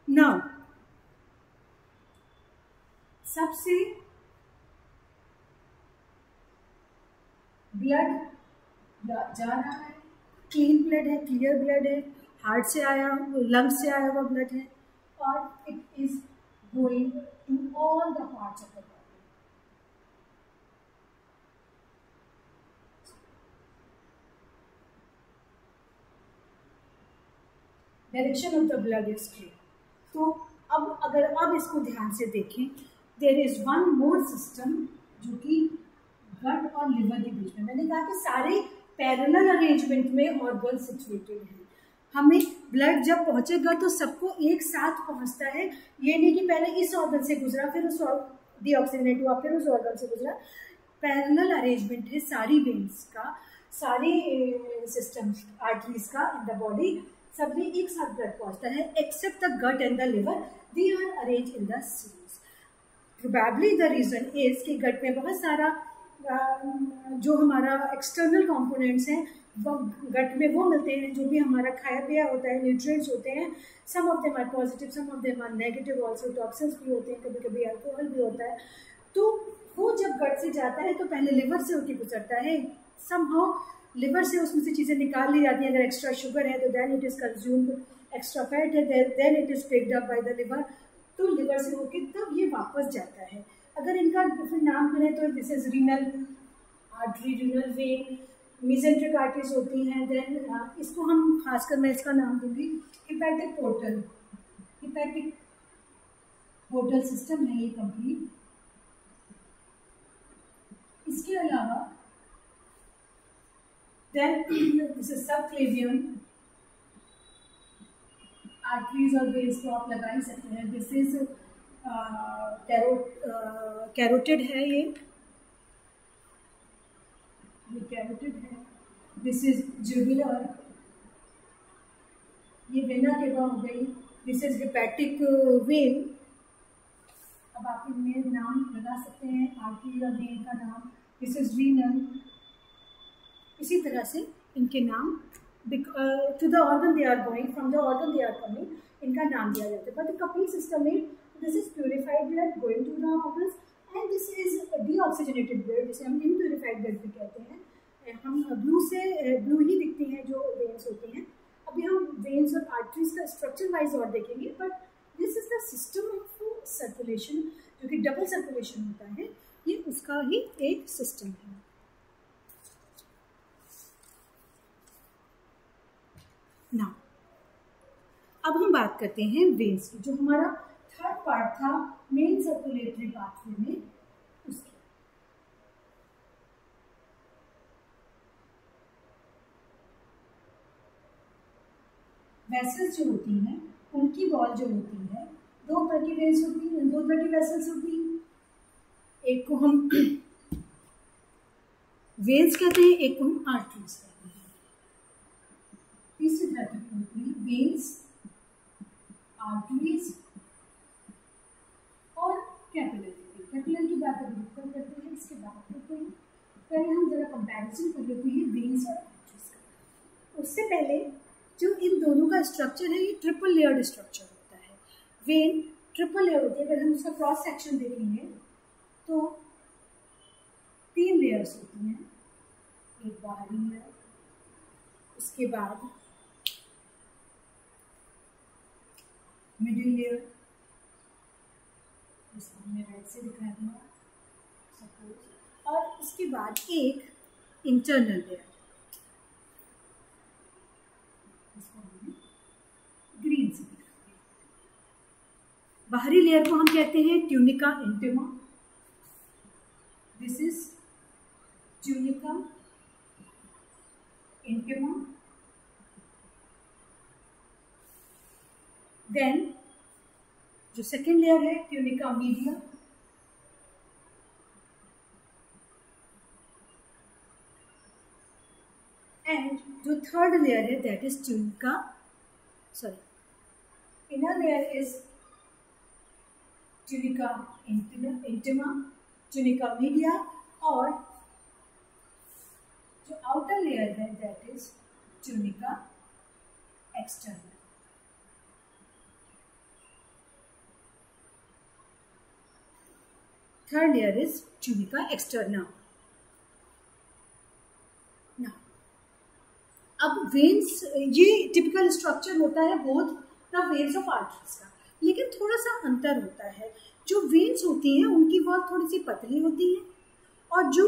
नाउ सबसे ब्लड जा रहा है, क्लीन ब्लड है, क्लियर ब्लड है, हार्ट से आया, लंग्स से आया हुआ ब्लड है, और it is going to all the parts of the body. Direction of the blood is clear. तो अब इसको ध्यान से देखें, there is one more system जो कि गट और लिवर के बीच में। मैंने कहा कि सारे पैरेलल अरेंजमेंट में ऑर्गन सिचुएटेड हैं। हमें ब्लड जब पहुंचेगा तो सबको एक साथ पहुंचता है, ये नहीं कि पहले इस ऑर्गन से गुजरा फिर उस डीऑक्सीजनेट हुआ फिर उस ऑर्गन से गुजरा। पैरेलल अरेंजमेंट है सारी वेन्स का, सारी सिस्टम्स आर्टरीज का इन द बॉडी, सब में एक साथ ब्लड पहुंचता है except the gut and the liver, they are arrange in the series. Probably the reason is कि गट में बहुत सारा जो हमारा एक्सटर्नल कंपोनेंट्स हैं वो गट में वो मिलते हैं जो भी हमारा खाया पिया होता है, न्यूट्रिएंट्स होते हैं। Some of them are positive, some of them are negative, also toxins भी होते हैं, कभी कभी अल्कोहल भी होता है। तो वो जब गट से जाता है तो पहले लिवर से होकर गुजरता है, समहाउ लिवर से उसमें से चीज़ें निकाल ली जाती हैं। अगर एक्स्ट्रा शुगर है तो then it is consumed, extra fat है then it is picked up by the liver, तो लिवर से होके तब ये वापस जाता है। अगर इनका डिफरेंट नाम करें तो this is renal artery, renal vein, mesenteric arteries होती हैं। देन इसको हम खासकर मैं इसका नाम दूंगी hepatic portal. Hepatic portal system है ये कंप्लीट। इसके अलावा देन दिस इज सबक्लेवियम आर्टरीज और वेन्स तो आप लगा ही सकते हैं। दिस इज कैरोटिड है, ये कैरोटिड है। दिस इज जुगुलर, ये वेना केवा हो गई। This is hepatic vein. अब आप इनमें नाम लगा सकते हैं आर्टरी और वेन का नाम। This is renal. इसी तरह से इनके नाम to the organ they are going, from the organ they are coming, इनका नाम दिया जाता है। बट द कंप्लीट सिस्टम में this is purified blood going to the organs and this is deoxygenated blood, जिसे हम इम्प्यूरिफाइड ब्लड भी कहते हैं। हम ब्लू ही दिखती हैं जो वेन्स होती हैं। अभी हम वेन्स और आर्टरीज का स्ट्रक्चर वाइज और देखेंगे, but this is the system of circulation जो कि डबल सर्कुलेशन होता है, ये उसका ही एक सिस्टम है। ना अब हम बात करते हैं वेन्स की, जो हमारा थर्ड पार्ट था मेन सर्कुलेटरी पाथवे में उसकी। वेसल्स जो होती हैं उनकी वॉल जो होती है, दो तरह की वेन्स होती हैं, दो तरह की वेसल्स होती हैं। एक को हम वेन्स कहते हैं, एक को हम आर्टरीज कहते हैं। तीसरी तरह की होती है वेन्स, आर्टरीज और कैपिलरी। कैपिलरी की बात अभी ऊपर करते हैं, इसके बाद करते हैं। पहले हम जरा कंपैरिजन कर लेते हैं वेन्स और आर्टरीज का। उससे पहले जो इन दोनों का स्ट्रक्चर है ये ट्रिपल लेयर्ड स्ट्रक्चर होता है। वेन ट्रिपल लेयर होती है। अगर हम उसका क्रॉस सेक्शन देखेंगे तो 3 लेयर्स होती हैं। एक बाहरी लेयर, उसके बाद मिडिल लेयर, इसको हमने राइट से दिखा दिया सपोज, और उसके बाद एक इंटरनल लेयर, इसको हमने ग्रीन से दिखा दिया। बाहरी लेयर को हम कहते हैं tunica intima. This is tunica intima. Then जो सेकेंड लेयर है ट्यूनिका मीडिया, एंड जो थर्ड लेयर है that is tunica inner layer is tunica intima, tunica media, और जो आउटर लेयर है that is tunica external. Third layer is tunica externa. अब veins, ये typical structure होता है both the veins of arteries का, लेकिन थोड़ा सा अंतर होता है। जो वेन्स होती हैं उनकी वॉल थोड़ी सी पतली होती है और जो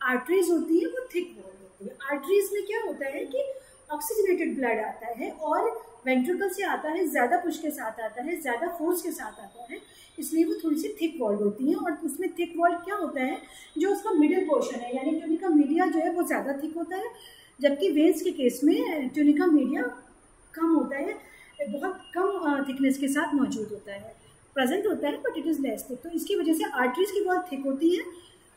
आर्टरीज होती है वो थिक वॉल होती है। आर्टरीज में क्या होता है कि ऑक्सीजनेटेड ब्लड आता है और वेंट्रिकल से आता है, ज़्यादा पुश के साथ आता है, ज़्यादा फोर्स के साथ आता है, इसलिए वो थोड़ी सी थिक वॉल्ड होती हैं। और उसमें थिक वॉल्ड क्या होता है, जो उसका मिडिल पोर्शन है यानी ट्यूनिका मीडिया जो है वो ज़्यादा थिक होता है, जबकि वेन्स के केस में ट्यूनिका मीडिया कम होता है, बहुत कम थिकनेस के साथ मौजूद होता है, प्रेजेंट होता है but it is less thick. तो इसकी वजह से आर्टरीज की वॉल थिक होती है।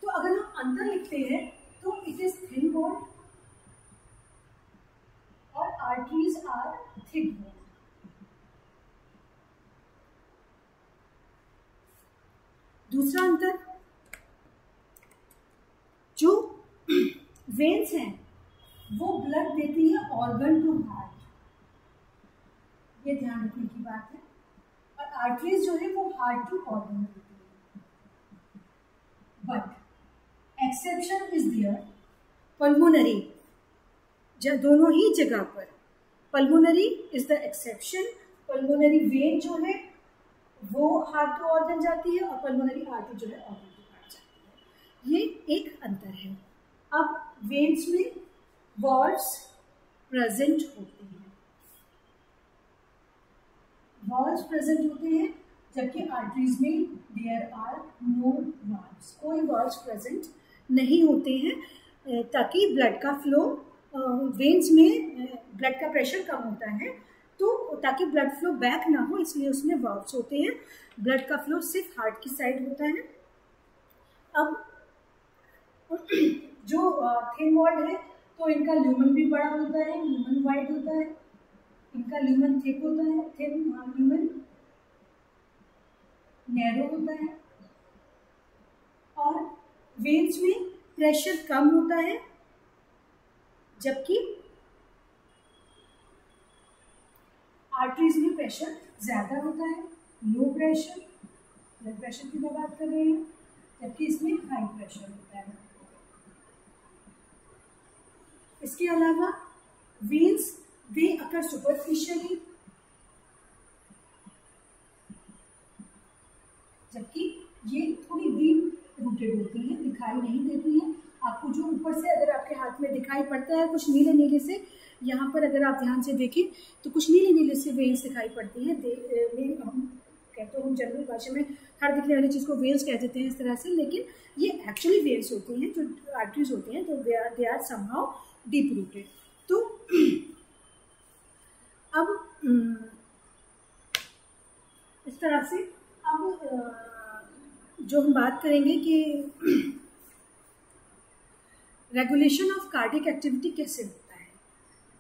तो अगर हम अंदर लिखते हैं तो इट इज थिन वॉल और आर्टरीज आर थिक वॉल। दूसरा अंतर, जो वेन्स हैं वो ब्लड देती है ऑर्गन टू हार्ट, ये ध्यान रखने की बात है, और आर्टरीज जो है वो हार्ट टू ऑर्गन देती है। But exception is there, pulmonary, दोनों ही जगह पर pulmonary is the exception. Pulmonary vein जो है वो हार्ट टू ऑर्गन जाती है और पल्मोनरी आर्टरी जो है ऑर्गन टू हार्ट जाती है। ये एक अंतर है। अब वेन्स में वॉल्व्स प्रेजेंट होती हैं, वॉल्व्स प्रेजेंट होते हैं, जबकि आर्टरीज में देयर आर नो वॉल्व्स, कोई वॉल्व्स प्रेजेंट नहीं होते हैं, ताकि ब्लड का फ्लो, वेन्स में ब्लड का प्रेशर कम होता है तो ताकि ब्लड फ्लो बैक ना हो, इसलिए उसमें वॉल्व्स होते हैं। ब्लड का फ्लो सिर्फ हार्ट की साइड होता है। अब जो थिन वॉल्ड है तो इनका ल्यूमन भी बड़ा होता है, ल्यूमन वाइड होता है, इनका ल्यूमन थिक होता है, थिन ल्यूमन नैरो होता है, और वेन्स में प्रेशर कम होता है, जबकि आर्टरीज में प्रेशर ज्यादा होता है, लो प्रेशर, ब्लड प्रेशर की बात कर रहे हैं, जबकि इसमें हाई प्रेशर होता है। इसके अलावा वेन्स दे अकर सुपरफिशियली, जबकि ये थोड़ी डीप रूटेड होती हैं, दिखाई नहीं देती हैं। आपको जो ऊपर से अगर आपके हाथ में दिखाई पड़ता है कुछ नीले नीले से, यहाँ पर अगर आप ध्यान से देखें तो कुछ नीले नीले से वेन्स दिखाई पड़ती हैं। हम कहते हैं, हम जनरल भाषा में हर दिखने वाली चीज़ को वेन्स कह देते हैं इस तरह से, लेकिन ये एक्चुअली वेन्स होती हैं, जो आर्टरीज होती हैं, तो they are somehow deep rooted. तो अब इस तरह से अब जो हम बात करेंगे कि रेगुलेशन ऑफ कार्डियक एक्टिविटी कैसे होता है,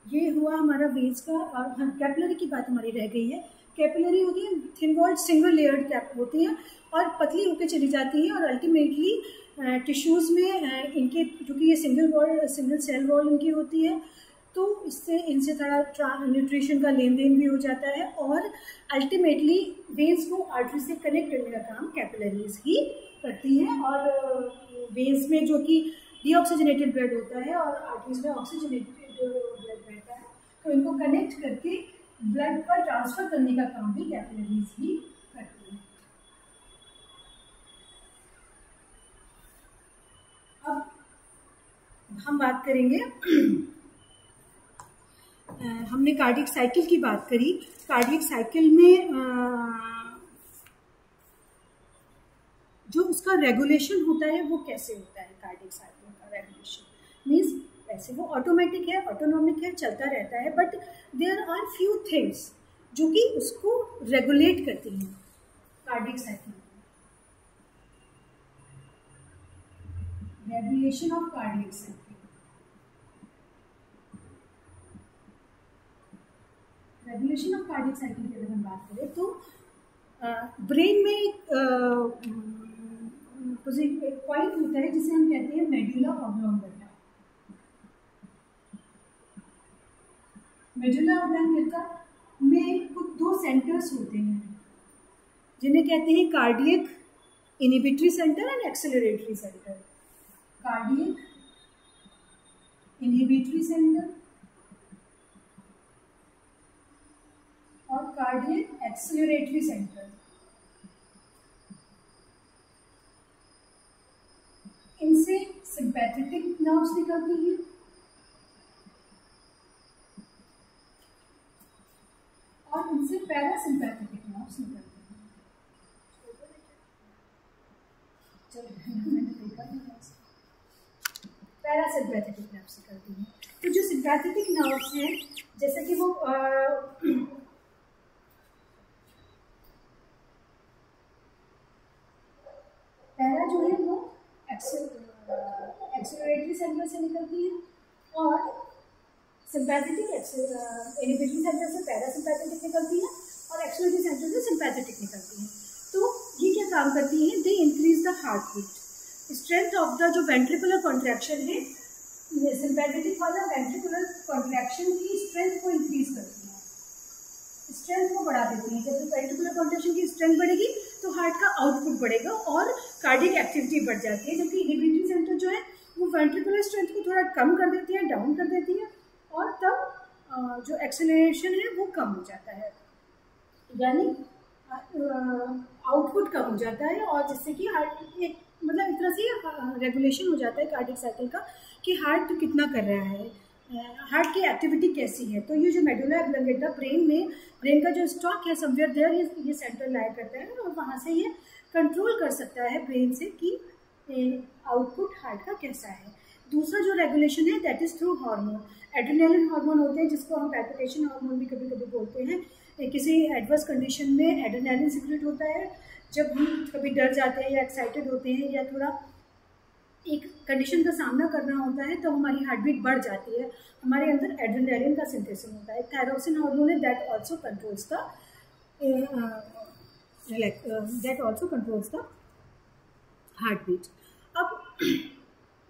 ये हुआ हमारा वेन्स का। और हाँ, कैपिलरी की बात हमारी रह गई है। कैपिलरी होती है thin walled single layered cap होती हैं और पतली होकर चली जाती हैं और अल्टीमेटली टिश्यूज़ में इनके, क्योंकि ये सिंगल सेल वॉल इनकी होती है, तो इससे इनसे थोड़ा न्यूट्रिशन का लेन देन भी हो जाता है, और अल्टीमेटली वेन्स को आर्टरी से कनेक्ट करने का काम कैपिलरीज ही करती हैं। और वेन्स में जो कि डीऑक्सीजनेटेड ब्लड होता है और आर्टरीज में ऑक्सीजनेटेड ब्लड रहता है, तो इनको कनेक्ट करके ब्लड का ट्रांसफर करने का काम भी कैपिलरीज ही करती हैं। अब हम बात करेंगे, हमने कार्डियक साइकिल की बात करी। कार्डियक साइकिल में जो उसका रेगुलेशन होता है वो कैसे होता है? कार्डियक साइकिल का रेगुलेशन मीन्स वैसे वो ऑटोमेटिक है, ऑटोनॉमिक है, चलता रहता है, but there are few things जो कि उसको रेगुलेट करती हैं cardiac cycle. Regulation of cardiac cycle, regulation of cardiac cycle की अगर हम बात करें तो ब्रेन में एक पॉइंट होता है जिसे हम कहते हैं मेडुला ऑब्लोंगेटा। मेडुला ऑब्लोंगेटा में कुछ दो सेंटर्स होते हैं जिन्हें कहते हैं cardiac inhibitory centre and acceleratory centre. Cardiac inhibitory centre और कार्डियक एक्सेलरेटरी सेंटर। इनसे सिंपैथेटिक नर्व्स निकलती हैं और इनसे पैरासिम्पैथेटिक नर्व्स निकलती हैं। पैरासिम्पैथेटिक नर्व्स निकलती हैं। तो जो सिंपैथेटिक नर्व्स हैं, जैसे कि वो पैरा जो है वो एक्सेलरेटरी सेंटर से निकलती है और सिंपैथेटिक इनहिबिटरी सेंटर से पैरासिम्पैथेटिक निकलती है और एक्सेलरेटरी सेंटर से सिंपैथेटिक निकलती है। तो ये क्या काम करती हैं? They increase the heartbeat, strength of the जो वेंट्रिकुलर कॉन्ट्रैक्शन है, सिंपैथेटिक वाला वेंट्रिकुलर कॉन्ट्रैक्शन की स्ट्रेंथ को इंक्रीज करती है, स्ट्रेंथ को बढ़ा देती है। जब वेंट्रिकुलर कॉन्ट्रैक्शन की स्ट्रेंथ बढ़ेगी तो हार्ट का आउटपुट बढ़ेगा और कार्डियक एक्टिविटी बढ़ जाती है। जबकि इनहिबिटरी सेंटर जो है वो वेंट्रिकुलर स्ट्रेंथ को थोड़ा कम कर देती है, डाउन कर देती है, और तब जो एक्सेलरेशन है वो कम हो जाता है, यानी आउटपुट कम हो जाता है, और जिससे कि हार्ट एक मतलब एक तरह से रेगुलेशन हो जाता है कार्डियक साइकिल का कि हार्ट तो कितना कर रहा है, हार्ट की एक्टिविटी कैसी है। तो ये जो मेडुला ऑब्लोंगेटा ब्रेन का जो स्टॉक है समवेयर देयर ये सेंटर लाई करता है और वहाँ से ये कंट्रोल कर सकता है ब्रेन से कि आउटपुट हार्ट का कैसा है। दूसरा जो रेगुलेशन है that is through hormone. Adrenaline hormone होते हैं जिसको हम पैल्पिटेशन हार्मोन भी कभी कभी बोलते हैं। किसी एडवर्स कंडीशन में एड्रेनालिन सिक्रेट होता है जब हम कभी डर जाते हैं या एक्साइटेड होते हैं या थोड़ा एक कंडीशन का सामना करना होता है तो हमारी हार्ट बीट बढ़ जाती है, हमारे अंदर एड्रेनालिन का सिंथेसिस होता है। थायरोक्सिन हार्मोन है that also controls the heartbeat. अब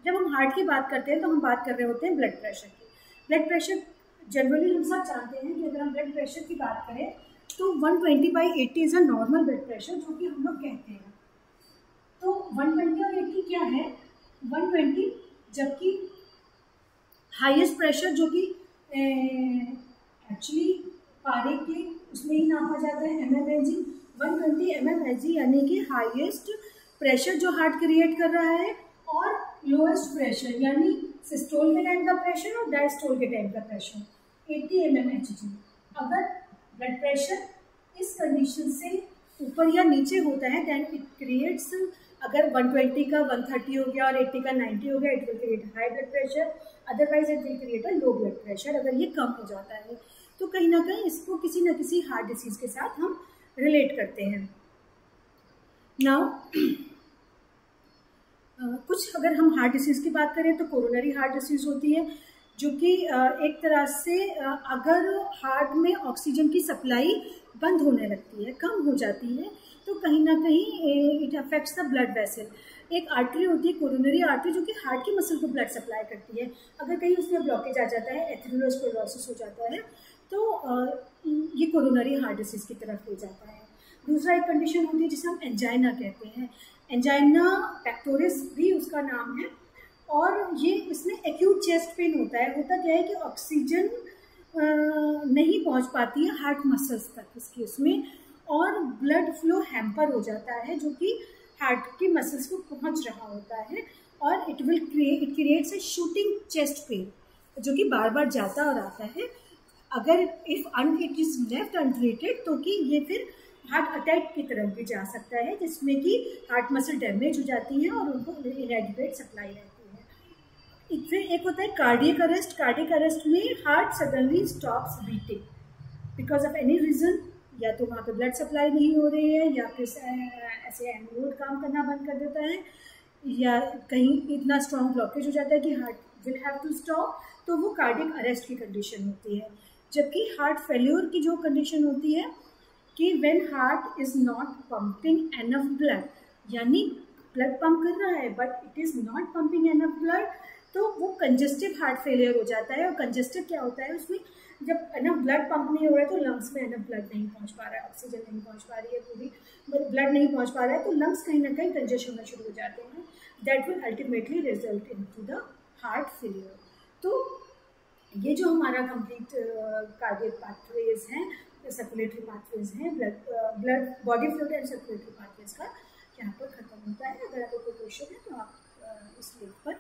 जब हम हार्ट की बात करते हैं तो हम बात कर रहे होते हैं ब्लड प्रेशर की। ब्लड प्रेशर जनरली हम सब जानते हैं कि अगर हम ब्लड प्रेशर की बात करें तो 120/80 is a normal blood pressure जो कि हम लोग कहते हैं। तो 120 और 80 क्या है? 120 जबकि हाईएस्ट प्रेशर जो कि एक्चुअली पारे के उसमें ही नापा जाता है mmHg, 120 mmHg यानी कि हाईएस्ट प्रेशर जो हार्ट क्रिएट कर रहा है, और लोएस्ट प्रेशर यानी सिस्टोल के टाइम का प्रेशर और डायस्टोल के टाइम का प्रेशर 80 mmHg। अगर ब्लड प्रेशर इस कंडीशन से ऊपर या नीचे होता है देन इट क्रिएट्स, अगर 120 का 130 हो गया और 80 का 90 हो गया, it will create high blood pressure, otherwise it will create a low blood pressure अगर ये कम हो जाता है। तो कहीं ना कहीं इसको किसी न किसी हार्ट डिसीज के साथ हम रिलेट करते हैं। नाउ कुछ अगर हम हार्ट डिसीज की बात करें तो कोरोनरी हार्ट डिसीज होती है जो कि एक तरह से अगर हार्ट में ऑक्सीजन की सप्लाई बंद होने लगती है, कम हो जाती है, तो कहीं ना कहीं it affects the blood vessel. एक आर्टरी होती है कोरोनरी आर्टरी, जो कि हार्ट की मसल को ब्लड सप्लाई करती है। अगर कहीं उसमें ब्लॉकेज आ जाता है, एथेरोस्क्लेरोसिस हो जाता है, तो ये कोरोनरी हार्ट डिसीज की तरफ ले जाता है। दूसरा एक कंडीशन होती है जिसे हम एंजाइना कहते हैं। एंजाइना पेक्टोरिस भी उसका नाम है, और ये इसमें एक्यूट चेस्ट पेन होता है। होता क्या है कि ऑक्सीजन नहीं पहुंच पाती है हार्ट मसल्स तक इसकी उसमें, और ब्लड फ्लो हैम्पर हो जाता है जो कि हार्ट की मसल्स को पहुंच रहा होता है, और it creates a shooting chest pain जो कि बार बार जाता और आता है। अगर इट इज लेफ्ट अनट्रीटेड तो कि ये फिर हार्ट अटैक की तरफ भी जा सकता है, जिसमें कि हार्ट मसल डैमेज हो जाती है और उनको इनएडिक्वेट सप्लाई रहती है। फिर एक होता है कार्डियक अरेस्ट। कार्डियक अरेस्ट में heart suddenly stops beating because of any reason, या तो वहाँ पे ब्लड सप्लाई नहीं हो रही है, या फिर ऐसे एनोड काम करना बंद कर देता है, या कहीं इतना स्ट्रॉन्ग ब्लॉकेज हो जाता है कि heart will have to stop, तो वो कार्डियक अरेस्ट की कंडीशन होती है। जबकि हार्ट फेल्योर की जो कंडीशन होती है कि when heart is not pumping enough blood, यानी ब्लड पंप कर रहा है but it is not pumping enough blood, तो वो कंजेस्टिव हार्ट फेलियर हो जाता है। और कंजेस्टिव क्या होता है, उसमें जब एनफ ब्लड पंप नहीं हो रहा है तो लंग्स में एनफ ब्लड नहीं पहुंच पा रहा है, ऑक्सीजन नहीं पहुंच पा रही है, पूरी ब्लड नहीं पहुंच पा रहा है, तो लंग्स कहीं ना कहीं कंजेस्ट होना शुरू हो जाते हैं। That will ultimately result in to the heart failure. तो ये जो हमारा कंप्लीट कार्डियक पाथवेज हैं, सर्कुलेटरी पाथवेज हैं, blood body fluid and circulatory pathways का यहाँ पर खत्म होता है। अगर आपको कोई क्वेश्चन है तो आप इस लिंक पर